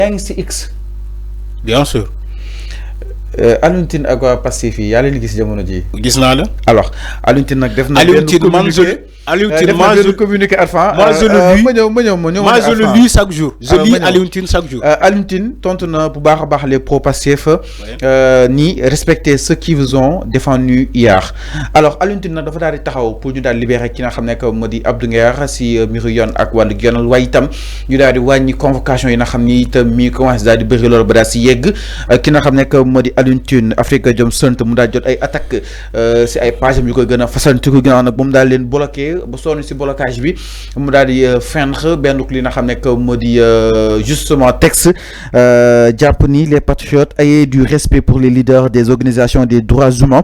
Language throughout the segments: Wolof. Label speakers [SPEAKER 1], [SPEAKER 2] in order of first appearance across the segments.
[SPEAKER 1] yaa ngi si X.
[SPEAKER 2] bien sûr.
[SPEAKER 1] Alioune Tine ak waa Pastef yi yaa leen gis jamono ji.
[SPEAKER 2] gis naa la.
[SPEAKER 1] alors Alioune Tine nag def na.
[SPEAKER 2] Alioune Tine man je
[SPEAKER 1] communiqué Arfan.
[SPEAKER 2] moi je le vis
[SPEAKER 1] ma ñëw
[SPEAKER 2] moi je le vis chaque jour. je lis Alioune Tine chaque jour.
[SPEAKER 1] Alioune Tine tontu na bu baax a baax les pro Pastef. ni respecter ceux qui vous ont défendu hier. alors Alioune Tine nag dafa daal di taxaw pour ñu daal libérer ki nga xam ne que moo di Abdou Nguer si mbiru yoon ak wàllu yoonal waaye itam ñu daal di wàññi convocation yi nga xam ni itam mi commencé daal di bëri loolu ba daal si yegg ki nga xam ne que moo di Alioune Tine Afrique Jom Sant mu daal jot ay attaque si ay page yu koy gën a fasantiku ginnaaw nag moom daal leen bloqué ba sonn si blocage bi mu daal di feindre benn li nga xam ne que moo di justement texte jàpp ni les patriotes ayez du respect pour les leaders des organisations des droits humains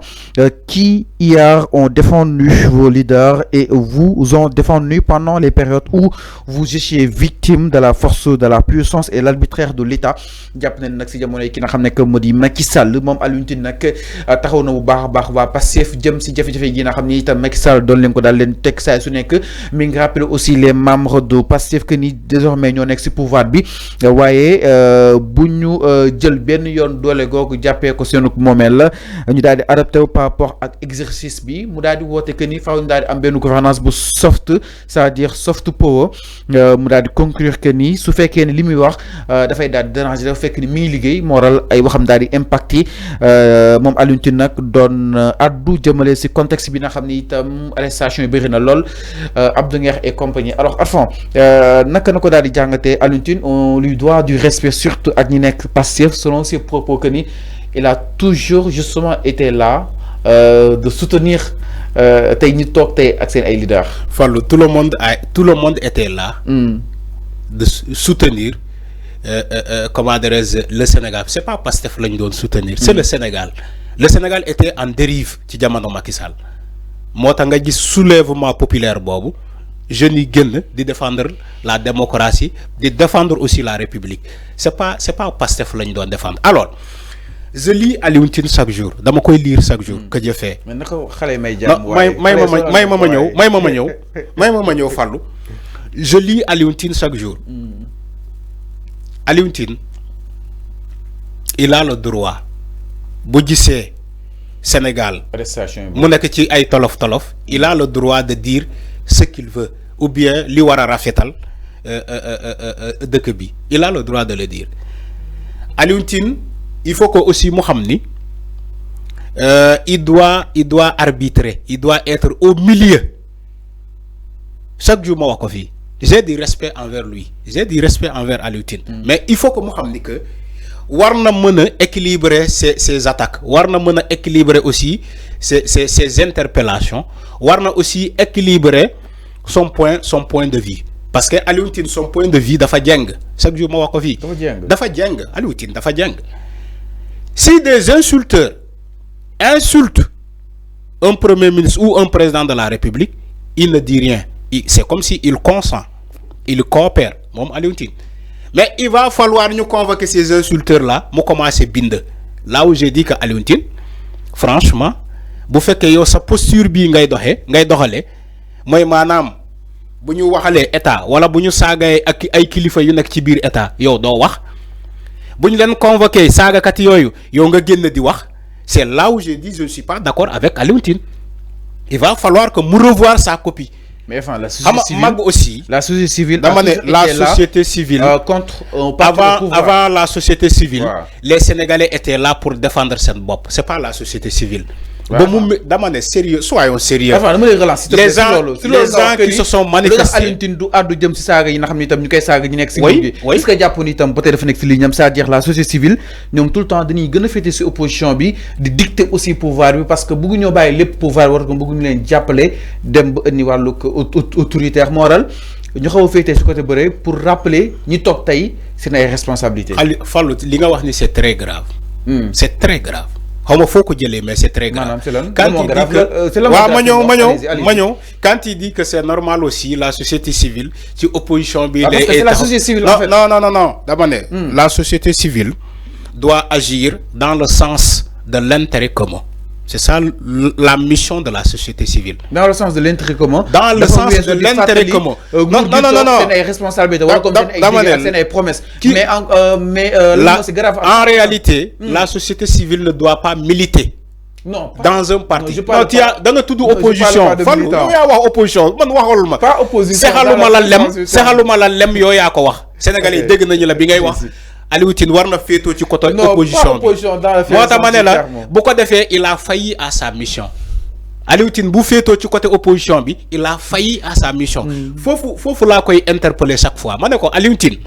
[SPEAKER 1] qui hier ont défendu vos leaders et vous ont défendu pendant les périodes où vous étiez victime de la force de la puissance et l'arbitraire de l'État jàpp nañ nag si jamono yi ki nga xam ne que moo di Macky Sall moom Alioune Tine nag taxaw na bu baax a baax waa Pastef jëm si jafe-jafe yi nga xam ni itam Macky Sall doon leen ko daal leen teg saa su nekk mi ngi rappeler aussi les membres de Pastef que ni désormais ñoo nekk si pouvoir bi waaye bu ñu jël benn yoon doole googu jàppee ko seenu moomeel la ñu daal di adapté par rapport ak exercice bi mu daal di woote que ni faaw ñu daal di am benn gouvernance bu soft c'est-à-dire soft power mu daal di conclure que ni su fekkee ni li muy wax dafay daal di déranger dafa fekk ni mi ngi liggéey moo waral ay waxam daal di impacté moom Alioune Tine nag doon addu jëmale si contexte bi nga xam ni itam arrestation yi bëri na lool Abdou Nguer et compagnie alors Arfan naka na ko daal di jàngatee Alioune Tine on lui doit du respect surtout ak ñi nekk Pastef selon ses propos que ni il a toujours justement été là de soutenir tey ñi toog tey ak seen ay leaders.
[SPEAKER 2] Fallou tout le monde était là. de soutenir comment dirais-je le Sénégal c'est pas Pastef lañ doon soutenir. c'est le Sénégal. le Sénégal était en dérive ci jamono Macky Sall moo tax nga gis soulèvement populaire boobu jeunes yi génn di défendre la démocratie di défendre aussi la République c'est pas Pastef lañ doon défendre alors je lis Alioune Tine chaque jour dama koy lire chaque jour que je fais.
[SPEAKER 1] mais naka xale may jàmm
[SPEAKER 2] may ma ñëw Fallou je lis Alioune Tine chaque jour. Alioune Tine il a le droit bu gisee Sénégal mu nekk ci ay tolof il a le droit de dire ce qu'il veut ou bien li war a rafetal dëkk bi il a le droit de le dire Alioune Tine il faut que aussi mu xam ni il doit arbitrer il doit être au milieu chaque jour ma wax ko fii j'ai du respect envers lui j'ai du respect envers Alioune Tine mais il faut que mu xam ni que war na mën a équilibrer ses attaques war na mën a équilibrer aussi ses interpellations war na aussi équilibrer son point de vue parce que Alioune Tine son point de vue dafa jeng chaque jour ma wax ko fii dafa jeng Alioune Tine dafa jeng si des insulteurs insultent un premier ministre ou un président de la République il ne dit rien c'est comme si il consent il coopère moom Alioune Tine mais il va falloir ñu convoquer ces insulteurs là mu commencer bind là où j'ai dit que Alioune Tine franchement bu fekkee yow sa posture bii ngay doxalee mooy maanaam bu ñu waxalee état wala bu ñu saagay ak ay kilifa yu nekk ci biir état yow doo wax bu ñu leen convoquer saagakat yooyu yow nga génn di wax c'est là où j'ai dit je ne suis pas d'accord avec Alioune Tine il va falloir que mu revoir sa copie.
[SPEAKER 1] mais enfin la société civile
[SPEAKER 2] mag aussi
[SPEAKER 1] la société civile
[SPEAKER 2] dama ne la société civile
[SPEAKER 1] contre
[SPEAKER 2] avant la société civile les Sénégalais étaient là pour défendre seen bopp c'est pas la société civile ba mu dama ne sérieux soyons sérieux les gens qui se sont manifestés
[SPEAKER 1] Alioune Tine du àddu jëm si saaga yi nga xam ne itam ñu koy saaga ñu nekk si nguur gi est-ce que jàpp ni itam ba tey dafa nekk si li ñam c'est-à-dire la société civile ñoom tout le temps dañuy gën a féete si opposition bi di dicter aussi pouvoir bi parce que bëggu ñoo bàyyi lépp pouvoir war ko bëgguñu leen jàppale dem ba indi wàllu autoritaire moral ñu xaw a féete si côté bëre pour rappeler ñi toog tey seen ay responsabilités.
[SPEAKER 2] Fallou li nga wax ni c'est très grave c'est très grave xaw ma foo ko jëlee mais c'est très grave. Quand il dit que waaw ma ñëw quand il dit que c'est normal aussi la société civile ci opposition bi.
[SPEAKER 1] parce que c'est la société civile en fait.
[SPEAKER 2] non dama ne. la société civile doit agir dans le sens de l'intérêt commun C'est ça la mission de la société civile.
[SPEAKER 1] Dans le sens de l'intérêt commun.
[SPEAKER 2] Dans le sens de l'intérêt commun.
[SPEAKER 1] Non. C'est une responsabilité. C'est une promesse. Mais
[SPEAKER 2] en réalité, la société civile ne doit pas militer.
[SPEAKER 1] Non,
[SPEAKER 2] dans un parti. Non, tu as dans toute opposition. Opposition.
[SPEAKER 1] Pas opposition.
[SPEAKER 2] C'est la lem yo ya ko wax. Sénégalais dégg nañu la bi ngay wax. Aliou Tine war na féetoo ci côté opposition bi. Moo tax ma ne la bu ko defee il a failli à sa mission. Aliou Tine bu féetoo ci côté opposition bi il a failli à sa mission. Foofu laa koy interpeller chaque fois ma ne ko Aliou Tine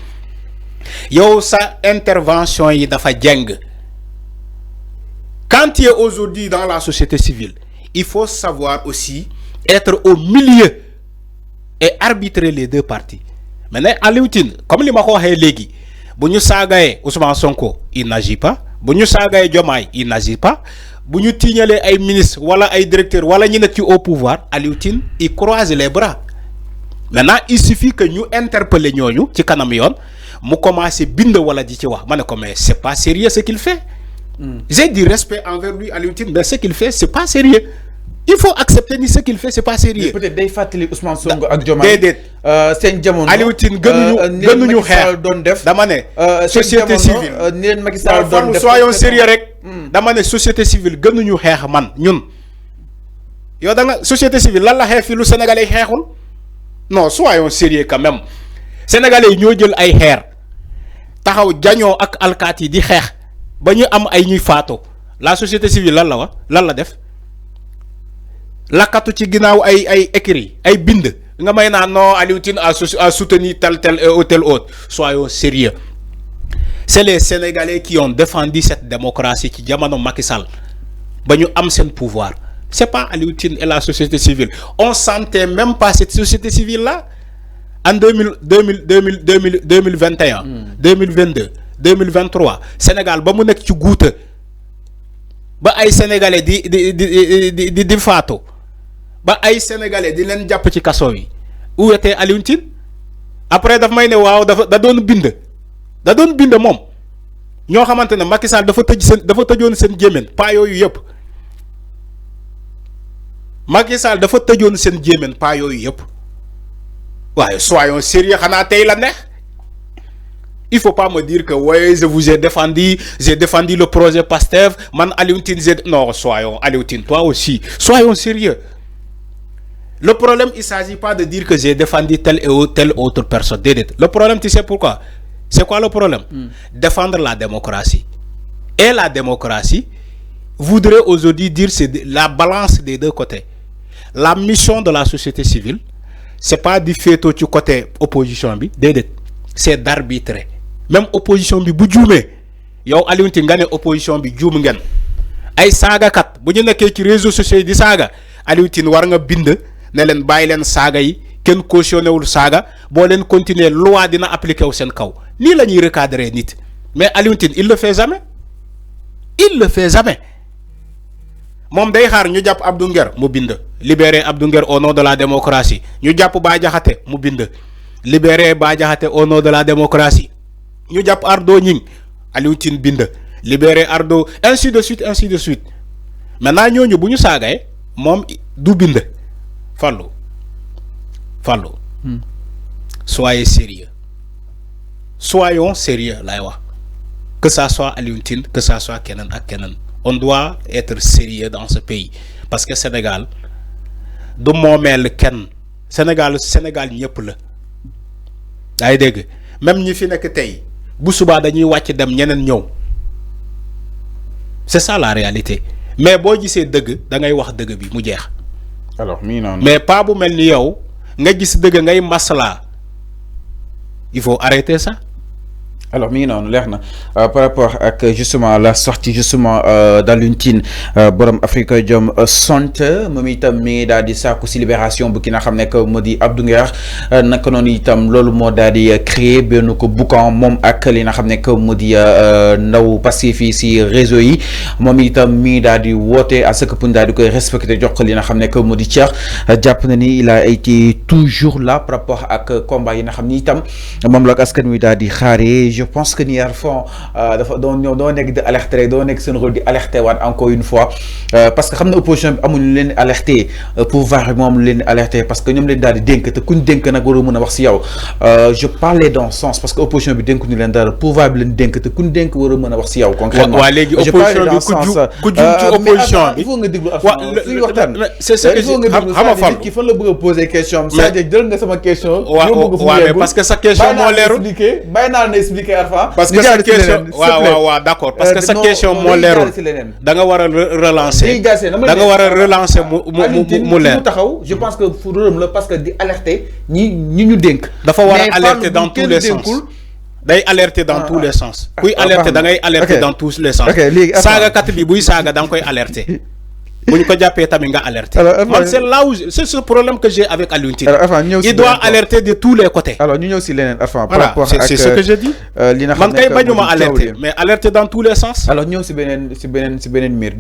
[SPEAKER 2] yow sa intervention yi dafa jeng. Quand tu es aujourd'hui dans la société civile, il faut savoir aussi être au milieu et arbitrer les deux parties. Maintenant, Aliou Tine, comme je l'ai dit, si nous sagay Ousmane Sonko, il n'agit pas. Si nous sagay Diomaye, il n'agit pas. Si nous tignalé ay ministre wala ay directeur wala ñi nek ci au pouvoir, Aliou Tine, il croise les bras. Maintenant, il suffit que nous interpellions ñooñu ci kanam yoon, mu commencer bind wala di ci wax. Mané ko mais c'est pas sérieux ce qu'il fait. J'ai du respect envers lui, Aliou Tine, mais ce qu'il fait, c'est pas sérieux. Il faut accepter ni ce qu'il fait, c'est pas sérieux.
[SPEAKER 1] Peut-être day fatali Ousmane Sonko ak Diomaye. Sen jamono
[SPEAKER 2] Aliou Tine gënuñu xeex. Dama ne société civile.
[SPEAKER 1] Ni Macky Sall doon def.
[SPEAKER 2] Soyons sérieux rek. Dama ne société civile gënuñu xeex man ñun. Yow da nga société civile lan la xeex fi lu Sénégalais xeexul? Non, soyons sérieux quand même. Sénégalais ñoo jël ay xeer taxaw jañoo ak alkaati di xeex ba ñu am ay ñuy faato. La société civile lan la wax lan la def? Lakatu ci ginaaw ay écrit ay bind nga may na non Aliou Tine a soutenu tel ou tel autre. Soyons sérieux. C'est les Sénégalais qui ont défendu cette démocratie qui jamono Macky Sall ba ñu am sen pouvoir. C'est pas Aliou Tine et la société civile. On sentait même pas cette société civile là en 2021, 2022, 2023. Sénégal ba mu nek ci goute ba ay Sénégalais di faatu. Ba ay Sénégalais di len japp ci kasso yi où était Aliou Tine après daf may ne waaw da doon bind mom ño xamantene Macky Sall dafa tëjoon sen jémen pa yoyu yëpp Macky Sall dafa tëjoon sen jémen pa yoyu yëpp waaye soyons sérieux xana tay la neex. Il faut pas me dire que ouais, je vous ai défendu le projet PASTEF, man Aliou Tine, non, soyons Aliou Tine, toi aussi, soyons sérieux. Le problème, il ne s'agit pas de dire que j'ai défendu telle autre personne. Le problème, tu sais pourquoi? C'est quoi le problème? Défendre la démocratie. Et la démocratie voudrait aujourd'hui dire c'est la balance des deux côtés. La mission de la société civile, c'est pas du fait du côté opposition, c'est d'arbitrer. Même opposition bi bu djoumé yow Aliou Tine nga né opposition bi djoum ngén ay saga kat bu ñu nekké ci réseaux sociaux di saga Aliou Tine war nga bind né len bay len saga yi ken cautionné wul saga bo len continuer loi dina appliquer wu sen kaw ni lañuy recadrer nit mais Aliou Tine il le fait jamais mom day xaar ñu japp Abdou Nguer mu bind libérer Abdou Nguer au nom de la démocratie ñu japp Bah Diakhaté mu bind libérer Bah Diakhaté au nom de la démocratie. Nous avons Ardo Ning, Aliou Tine bind, libérer Ardo, ainsi de suite. Maintenant, nous avons sagay, mom du bind. Fallo. Soyez sérieux. Soyons sérieux, là. Que ça soit Aliou Tine, que ça soit Kenan ak Kenan. On doit être sérieux dans ce pays. Parce que Sénégal, du momel ken. Sénégal ñepp la. Day dégg même ñi fi nek tay bu suba dañuy wacc dem ñeneen ñew. C'est ça la réalité. Mais bo gisee deug da ngay wax deug bi mu jeex.
[SPEAKER 1] Alors mi non.
[SPEAKER 2] Mais pas bu melni yow nga gis deug ngay masla. Il faut arrêter ça.
[SPEAKER 1] Alors mi non leer na par rapport ak justement la sortie justement d'Aliou Tine borom Afrique Jom Center moom itam mi daal di sàkku ci libération bu ki nga xam ne que moo di Abdou Nguer naka noonu itam loolu moo daal di créer benn ko boucan moom ak li nga xam ne que moo di ndaw Pastef yi ci réseau yi moom itam mi daal di woote à ce que pour daal di koy respecter jox ko li nga xam ne que moo di Cheikh jàpp na ni il a été toujours là par rapport ak combat yi nga xam ni itam moom la askan wi daal di xaaree je pense que ni Arfan dafa doo nekk di alerter doo nekk seen rôle di alerter waat encore une fois parce que xam na opposition bi amuñu leen alerter pouvoir bi moom leen alerter parce que ñoom leen daal di dénk te kuñ dénk nag war a mën a wax si yow je parlais dans ce sens parce que opposition bi dénkuñu leen dara pouvoir bi leen dénk te kuñ dénk war a mën a wax si yow concrètement
[SPEAKER 2] waaw léegi opposition bi ku jum ci opposition bi
[SPEAKER 1] il faut nga déglu Arfan suñu waxtaan
[SPEAKER 2] c'est ce que xam nga fan
[SPEAKER 1] ki fan la bëgg a poser question c'est-à-dire jël nga sama question
[SPEAKER 2] waaw parce que sa question moo leerul
[SPEAKER 1] bàyyi naa la expliquer Arfan
[SPEAKER 2] parce que sa question waaw d'accord parce que sa question moo leerul da nga war a relancer da nga war a relancer mu leer
[SPEAKER 1] taxaw je pense que fu rërëm la parce que di alerter ñi ñu dénk
[SPEAKER 2] dafa war a alerter dans tous les sens day alerter dans tous les sens kuy alerter da ngay alerter dans tous les sens saagakat bi buy saaga da nga koy alerter buñ ko jappé tamit nga alerter c'est là où c'est ce problème que j'ai avec Alioune Tine il doit alerter de tous les côtés
[SPEAKER 1] alors ñu ñëw ci leneen Arfan
[SPEAKER 2] par rapport c'est ce que je dis man kay bañuma alerter mais alerter dans tous les sens
[SPEAKER 1] alors ñëw ci benen mbir